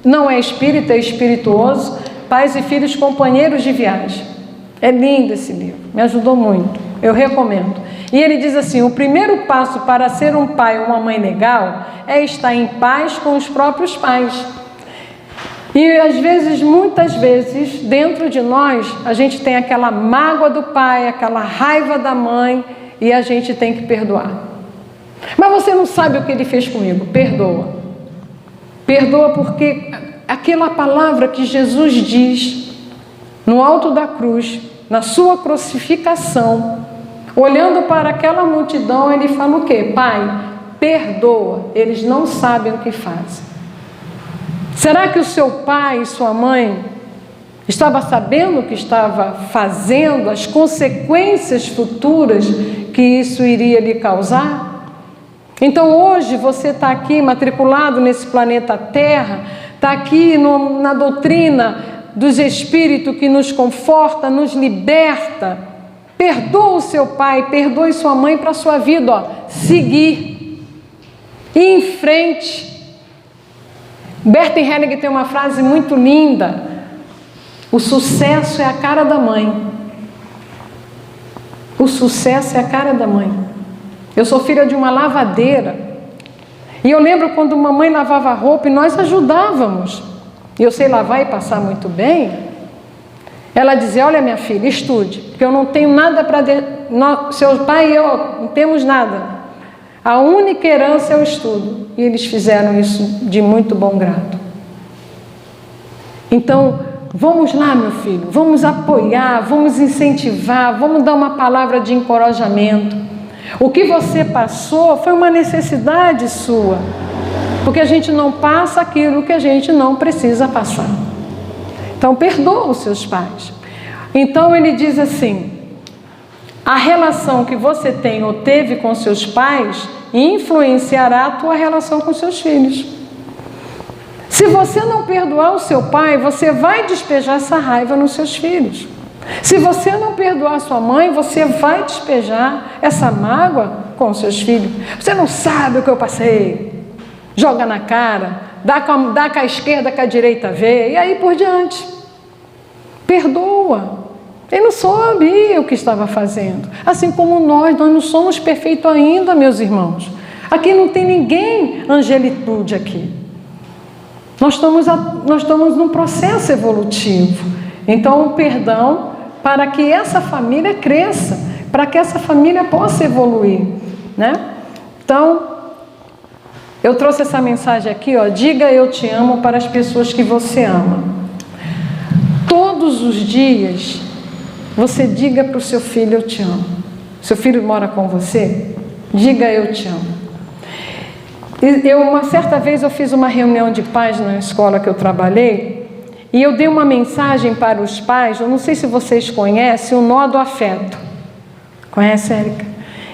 Não é espírita, é espirituoso. Pais e Filhos, companheiros de viagem. É lindo esse livro, me ajudou muito, eu recomendo. E ele diz assim, o primeiro passo para ser um pai ou uma mãe legal é estar em paz com os próprios pais. E às vezes, muitas vezes, dentro de nós, a gente tem aquela mágoa do pai, aquela raiva da mãe, e a gente tem que perdoar. Mas você não sabe o que ele fez comigo, perdoa. Perdoa porque aquela palavra que Jesus diz no alto da cruz, na sua crucificação, olhando para aquela multidão, ele fala o quê? Pai, perdoa, eles não sabem o que fazem. Será que o seu pai e sua mãe estava sabendo o que estava fazendo, as consequências futuras que isso iria lhe causar? Então hoje você está aqui matriculado nesse planeta Terra, está aqui na doutrina dos Espíritos que nos conforta, nos liberta. Perdoa o seu pai, perdoe sua mãe para a sua vida, seguir, ir em frente. Bertin Helling tem uma frase muito linda, o sucesso é a cara da mãe. O sucesso é a cara da mãe. Eu sou filha de uma lavadeira E eu lembro quando mamãe lavava roupa e nós ajudávamos. E eu sei lavar e passar muito bem. Ela dizia, olha minha filha, estude, porque eu não tenho nada para... Seu pai e eu não temos nada. A única herança é o estudo. E eles fizeram isso de muito bom grado. Então, vamos lá, meu filho, vamos apoiar, vamos incentivar, vamos dar uma palavra de encorajamento. O que você passou foi uma necessidade sua, porque a gente não passa aquilo que a gente não precisa passar. Então, perdoa os seus pais. Então, ele diz assim, a relação que você tem ou teve com seus pais influenciará a tua relação com seus filhos. Se você não perdoar o seu pai, você vai despejar essa raiva nos seus filhos. Se você não perdoar sua mãe, você vai despejar essa mágoa com os seus filhos. Você não sabe o que eu passei. Joga na cara, dá com a esquerda, com a direita vê, e aí por diante. Perdoa. Ele não sabia o que estava fazendo. Assim como nós não somos perfeitos ainda, meus irmãos. Aqui não tem ninguém angelitude aqui. Nós estamos num processo evolutivo. Então, o perdão para que essa família cresça, para que essa família possa evoluir, né? Então, eu trouxe essa mensagem aqui, ó, diga eu te amo para as pessoas que você ama. Todos os dias, você diga para o seu filho eu te amo. Seu filho mora com você? Diga eu te amo. Uma certa vez eu fiz uma reunião de pais na escola que eu trabalhei e eu dei uma mensagem para os pais, eu não sei se vocês conhecem o nó do afeto. Conhece, Érica?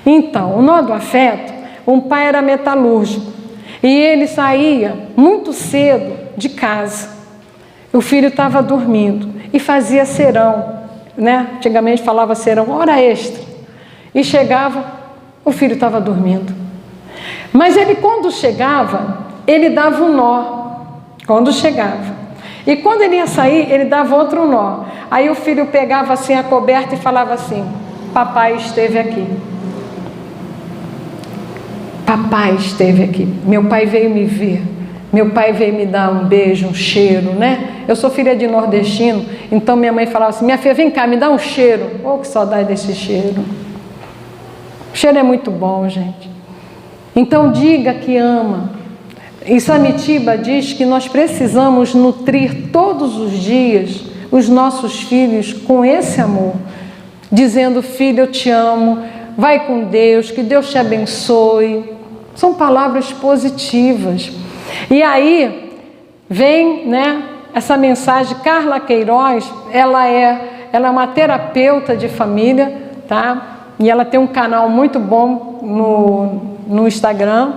Então, o nó do afeto, um pai era metalúrgico e ele saía muito cedo de casa. O filho estava dormindo e fazia serão, né? Antigamente falava serão, hora extra. E chegava, o filho estava dormindo. Mas ele, quando chegava, ele dava um nó, quando chegava. E quando ele ia sair, ele dava outro nó. Aí o filho pegava assim a coberta e falava assim, papai esteve aqui. Papai esteve aqui. Meu pai veio me ver. Meu pai veio me dar um beijo, um cheiro, né? Eu sou filha de nordestino, então minha mãe falava assim, minha filha, vem cá, me dá um cheiro. Oh, que saudade desse cheiro. O cheiro é muito bom, gente. Então diga que ama. E Samitiba diz que nós precisamos nutrir todos os dias os nossos filhos com esse amor, dizendo, filho, eu te amo, vai com Deus, que Deus te abençoe. São palavras positivas. E aí vem, né, essa mensagem. Carla Queiroz, ela é uma terapeuta de família, tá? E ela tem um canal muito bom no Instagram.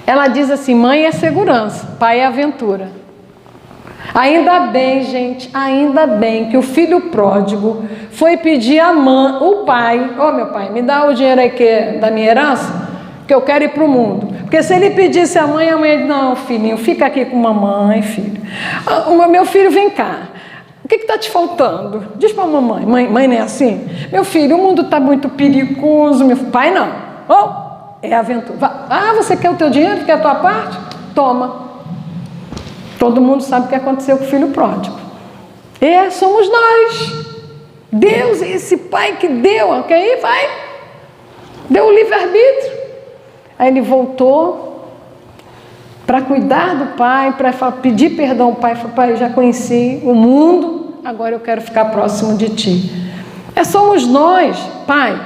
Ela diz assim, mãe é segurança, pai é aventura. Ainda bem, gente, ainda bem que o filho pródigo foi pedir a mãe, o pai, meu pai, me dá o dinheiro aí da minha herança, que eu quero ir para o mundo. Porque se ele pedisse a mãe não, filhinho, fica aqui com mamãe, filho. Meu filho, vem cá. O que está te faltando? Diz para a mamãe. Mãe não é assim? Meu filho, o mundo está muito perigoso. Meu pai não. É aventura. Você quer o teu dinheiro? Quer a tua parte? Toma. Todo mundo sabe o que aconteceu com o filho pródigo. Somos nós. Deus é esse pai que deu. Ok? Vai. Deu o livre-arbítrio. Aí ele voltou para cuidar do pai, para pedir perdão ao pai. Falei, pai, eu já conheci o mundo, agora eu quero ficar próximo de ti. Somos nós, pai,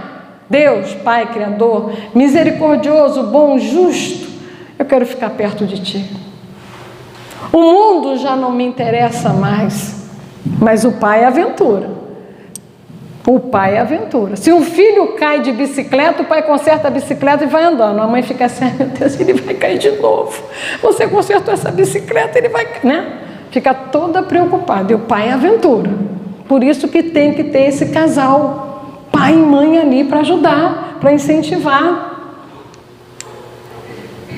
Deus, pai, criador, misericordioso, bom, justo. Eu quero ficar perto de ti. O mundo já não me interessa mais, mas o pai é aventura. O pai é aventura. Se um filho cai de bicicleta, o pai conserta a bicicleta e vai andando. A mãe fica assim, meu Deus, ele vai cair de novo. Você consertou essa bicicleta, ele vai, né? Fica toda preocupada. E o pai é aventura. Por isso que tem que ter esse casal, pai e mãe ali para ajudar, para incentivar.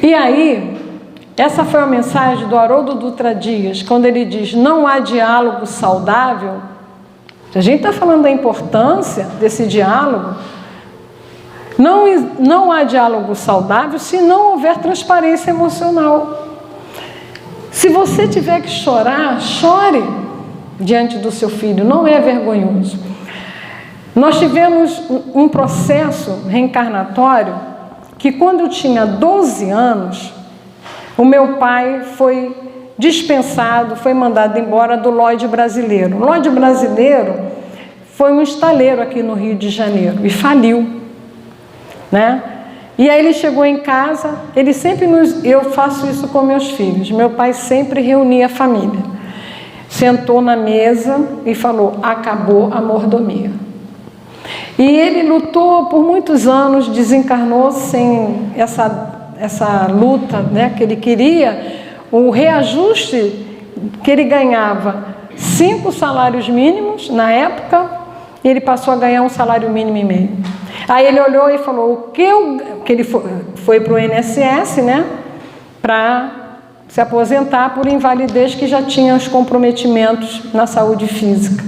E aí, essa foi a mensagem do Haroldo Dutra Dias, quando ele diz, não há diálogo saudável. A gente está falando da importância desse diálogo. Não há diálogo saudável se não houver transparência emocional. Se você tiver que chorar, chore diante do seu filho, não é vergonhoso. Nós tivemos um processo reencarnatório que, quando eu tinha 12 anos, o meu pai foi dispensado, foi mandado embora do Lloyd Brasileiro. O Lloyd Brasileiro foi um estaleiro aqui no Rio de Janeiro e faliu, né? E aí ele chegou em casa, eu faço isso com meus filhos, meu pai sempre reunia a família, sentou na mesa e falou: acabou a mordomia. E ele lutou por muitos anos, desencarnou sem essa luta, né, que ele queria. O reajuste que ele ganhava 5 salários mínimos na época, ele passou a ganhar 1 salário mínimo e meio. Aí ele olhou e falou que ele foi para o INSS, né, para se aposentar por invalidez, que já tinha os comprometimentos na saúde física.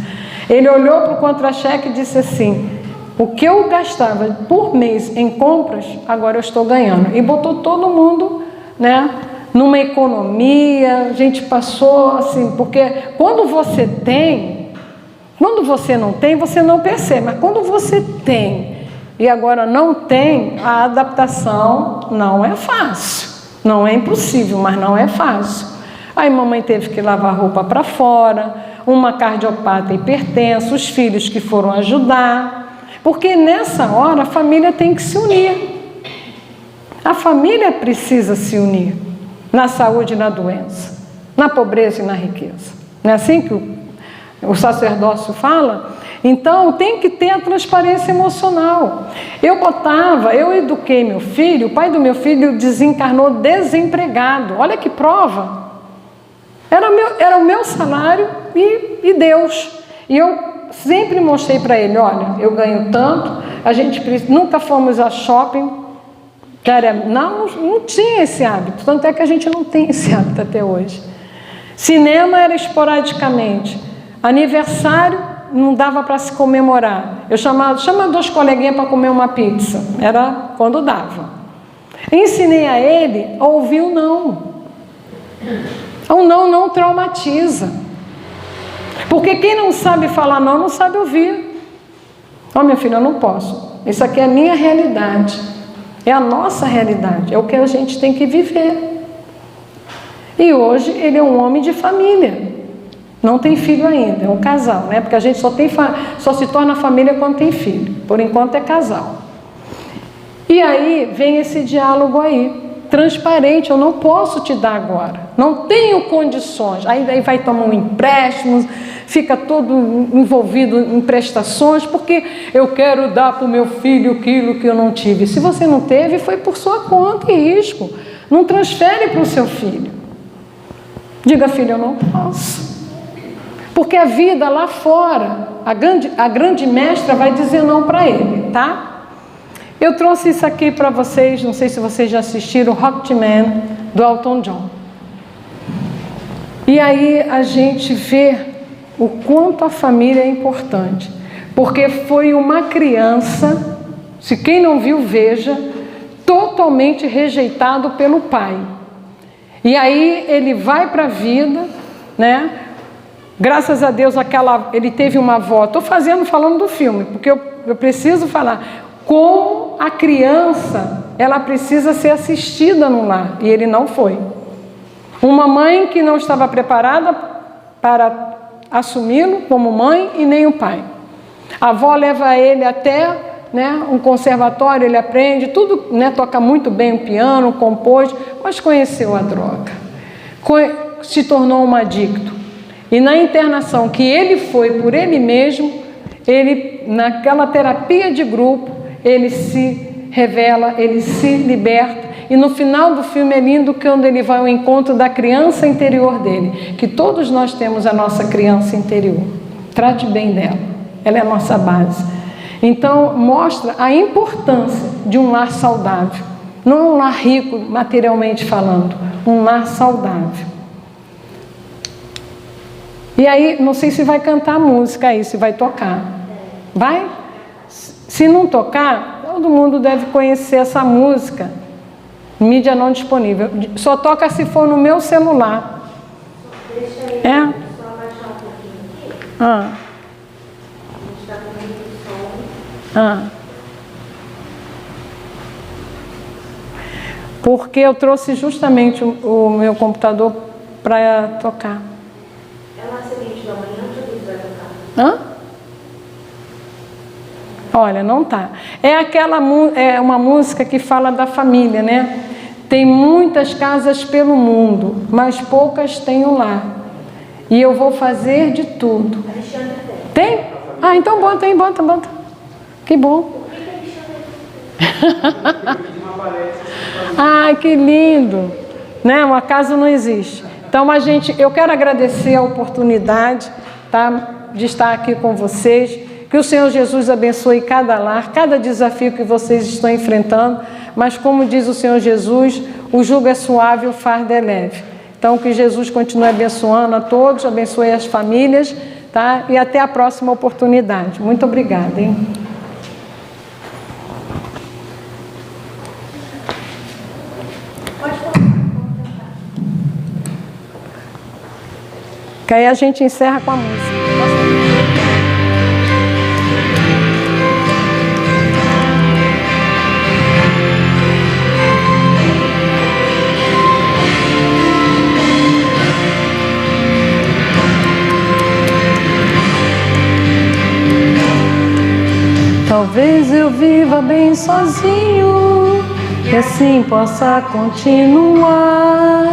Ele olhou para o contra-cheque e disse assim: o que eu gastava por mês em compras, agora eu estou ganhando. E botou todo mundo, né, numa economia. A gente passou assim, porque quando você não tem, você não percebe. Mas quando você tem e agora não tem, a adaptação não é fácil. Não é impossível, mas não é fácil. Aí mamãe teve que lavar roupa para fora, uma cardiopata hipertensa, os filhos que foram ajudar. Porque nessa hora a família tem que se unir. A família precisa se unir na saúde e na doença, na pobreza e na riqueza. Não é assim que o sacerdócio fala? Então tem que ter a transparência emocional. Eu eduquei meu filho, o pai do meu filho desencarnou desempregado. Olha que prova! Era o meu salário e Deus. E eu sempre mostrei para ele: olha, eu ganho tanto, nunca fomos a shopping, não tinha esse hábito, tanto é que a gente não tem esse hábito até hoje. Cinema era esporadicamente, aniversário não dava para se comemorar, eu chama 2 coleguinhas para comer uma pizza, era quando dava. Ensinei a ele a ouvir o não. O não traumatiza. Porque quem não sabe falar não sabe ouvir. Minha filha, eu não posso. Isso aqui é a minha realidade. É a nossa realidade. É o que a gente tem que viver. E hoje ele é um homem de família. Não tem filho ainda, é um casal, né? Porque a gente só se torna família quando tem filho. Por enquanto é casal. E aí vem esse diálogo aí. Transparente: eu não posso te dar agora, não tenho condições. Aí vai tomar um empréstimo, fica todo envolvido em prestações, porque eu quero dar para o meu filho aquilo que eu não tive. Se você não teve, foi por sua conta e risco. Não transfere para o seu filho. Diga: filho, eu não posso. Porque a vida lá fora, a grande mestra vai dizer não para ele, tá? Eu trouxe isso aqui para vocês, não sei se vocês já assistiram, Rocketman, do Elton John. E aí a gente vê o quanto a família é importante. Porque foi uma criança, se quem não viu, veja, totalmente rejeitado pelo pai. E aí ele vai para a vida, né? Graças a Deus ele teve uma avó. Estou falando do filme, porque eu preciso falar. Como a criança, ela precisa ser assistida no lar, e ele não foi. Uma mãe que não estava preparada para assumi-lo como mãe, e nem o pai. A avó leva ele até, né, um conservatório, ele aprende tudo, né, toca muito bem o piano, compôs, mas conheceu a droga. Se tornou um adicto. E na internação que ele foi por ele mesmo, naquela terapia de grupo, ele se revela, ele se liberta. E no final do filme é lindo, quando ele vai ao encontro da criança interior dele, que todos nós temos a nossa criança interior. Trate bem dela, ela é a nossa base. Então mostra a importância de um lar saudável, não um lar rico materialmente falando, um lar saudável. E aí, não sei se vai cantar música aí, se vai tocar. Vai? Se não tocar, todo mundo deve conhecer essa música. Mídia não disponível. Só toca se for no meu celular. Deixa eu É? só abaixar um pouquinho aqui. Ah, A gente está com muito som. ah. Porque eu trouxe justamente o meu computador para tocar. Ela é a seguinte da manhã, que o vai tocar. Hã? Olha, não tá. É uma música que fala da família, né? Tem muitas casas pelo mundo, mas poucas têm um lar. E eu vou fazer de tudo. Alexandre tem. Tem? Ah, então bota aí, bota. Que bom. Por que Alexandre tem? Ai, que lindo. Né? Um acaso não existe. Então, eu quero agradecer a oportunidade, tá, de estar aqui com vocês. Que o Senhor Jesus abençoe cada lar, cada desafio que vocês estão enfrentando. Mas como diz o Senhor Jesus, o jugo é suave, o fardo é leve. Então, que Jesus continue abençoando a todos, abençoe as famílias, tá? E até a próxima oportunidade. Muito obrigada, hein? Pode colocar. Que aí a gente encerra com a música. Talvez eu viva bem sozinho e assim possa continuar,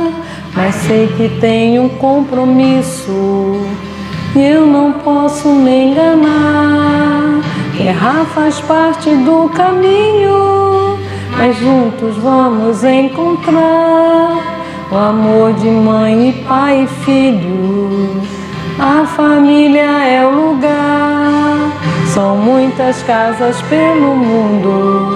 mas sei que tenho um compromisso e eu não posso me enganar. Errar faz parte do caminho, mas juntos vamos encontrar o amor de mãe e pai e filho. A família é o lugar. São muitas casas pelo mundo,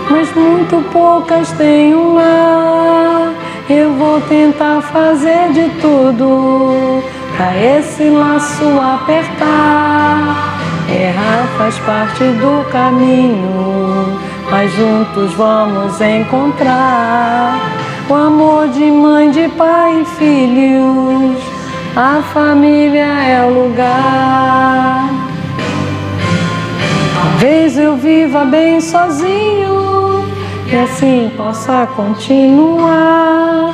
mas muito poucas têm um lar. Eu vou tentar fazer de tudo pra esse laço apertar. Errar faz parte do caminho, mas juntos vamos encontrar o amor de mãe, de pai e filhos. A família é o lugar. Talvez eu viva bem sozinho e assim possa continuar,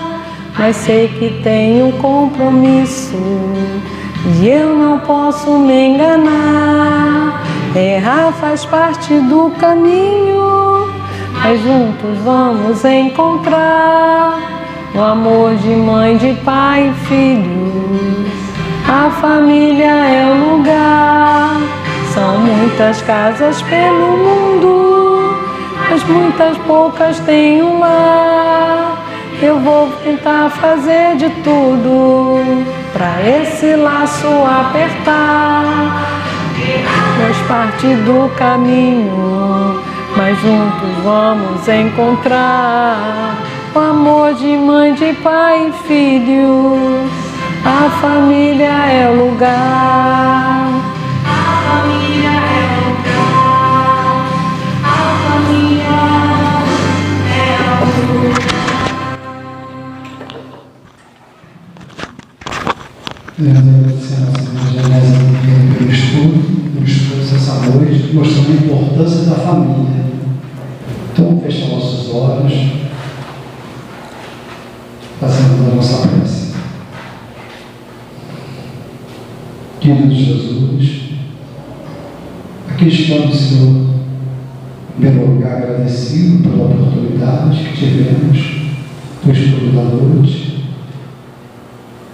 mas sei que tenho um compromisso e eu não posso me enganar. Errar faz parte do caminho, mas juntos vamos encontrar o amor de mãe, de pai e filhos. A família é o lugar. São muitas casas pelo mundo, mas muitas poucas têm um lar. Eu vou tentar fazer de tudo pra esse laço apertar. Faz parte do caminho, mas juntos vamos encontrar o amor de mãe, de pai e filho. A família é o lugar. Agradecer a nossa irmã Genésio pelo estudo essa noite, mostrando a importância da família. Então, vamos fechar nossos olhos, fazendo a nossa prece. Querido Jesus, aqui estamos, Senhor, em primeiro lugar agradecido pela oportunidade que tivemos do estudo da noite.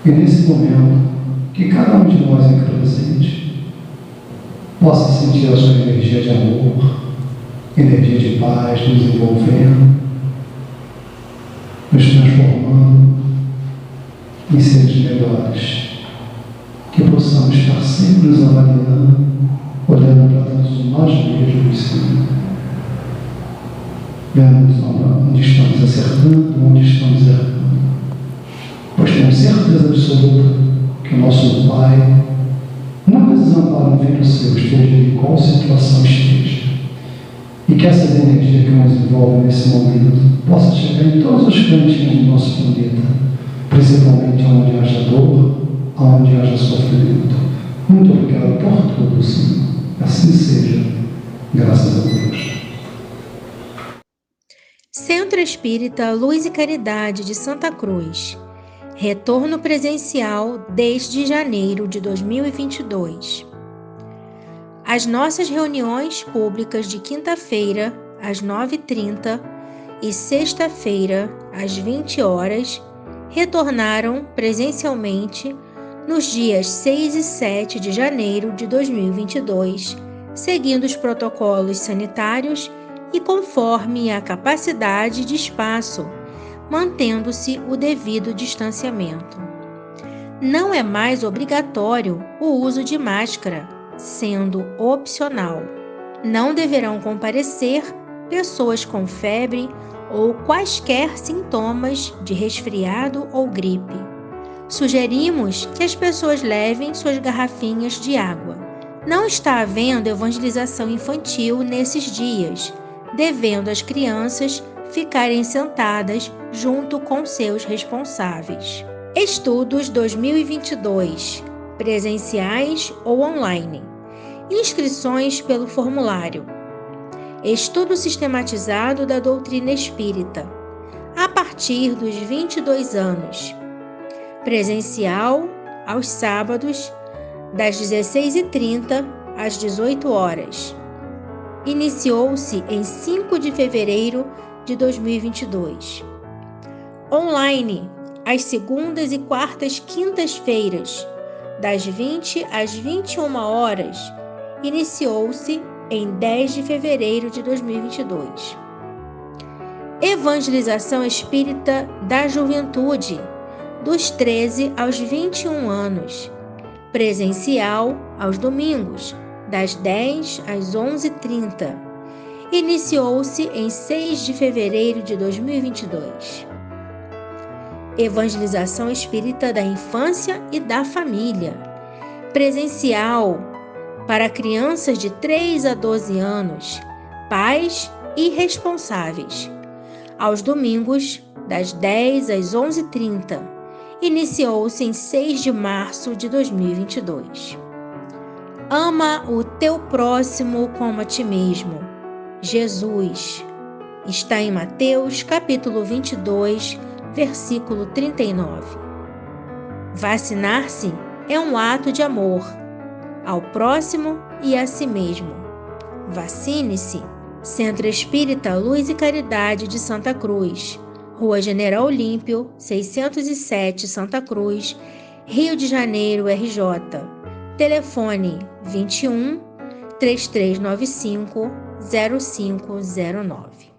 E nesse momento, que cada um de nós aqui presente possa sentir a sua energia de amor, energia de paz nos envolvendo, nos transformando em seres melhores. Que possamos estar sempre nos avaliando, olhando para dentro de nós mesmos, Senhor. Vendo onde estamos acertando, onde estamos errando. Pois temos certeza absoluta que o nosso Pai nunca desampara um filho seu, esteja em qual situação esteja. E que essas energias que nos envolvem nesse momento possam chegar em todos os cantinhos do nosso planeta, principalmente onde haja dor, onde haja sofrimento. Muito obrigado por tudo, Senhor. Assim seja. Graças a Deus. Centro Espírita Luz e Caridade de Santa Cruz. Retorno presencial desde janeiro de 2022. As nossas reuniões públicas de quinta-feira, às 9h30, e sexta-feira, às 20 horas, retornaram presencialmente nos dias 6 e 7 de janeiro de 2022, seguindo os protocolos sanitários e conforme a capacidade de espaço, mantendo-se o devido distanciamento. Não é mais obrigatório o uso de máscara, sendo opcional. Não deverão comparecer pessoas com febre ou quaisquer sintomas de resfriado ou gripe. Sugerimos que as pessoas levem suas garrafinhas de água. Não está havendo evangelização infantil nesses dias, devendo as crianças ficarem sentadas junto com seus responsáveis. Estudos 2022, presenciais ou online. Inscrições pelo formulário. Estudo sistematizado da doutrina espírita, a partir dos 22 anos. Presencial, aos sábados, das 16h30 às 18 horas. Iniciou-se em 5 de fevereiro de 2022. Online, às segundas e quartas quintas-feiras, das 20 às 21 horas, iniciou-se em 10 de fevereiro de 2022. Evangelização Espírita da Juventude, dos 13 aos 21 anos, presencial aos domingos, das 10 às 11h30. Iniciou-se em 6 de fevereiro de 2022. Evangelização Espírita da Infância e da Família, presencial para crianças de 3 a 12 anos, pais e responsáveis, aos domingos, das 10 às 11h30. Iniciou-se em 6 de março de 2022. Ama o teu próximo como a ti mesmo. Jesus. Está em Mateus, capítulo 22, versículo 39. Vacinar-se é um ato de amor ao próximo e a si mesmo. Vacine-se. Centro Espírita Luz e Caridade de Santa Cruz, Rua General Olímpio, 607, Santa Cruz, Rio de Janeiro, RJ. Telefone 21 3395 0509.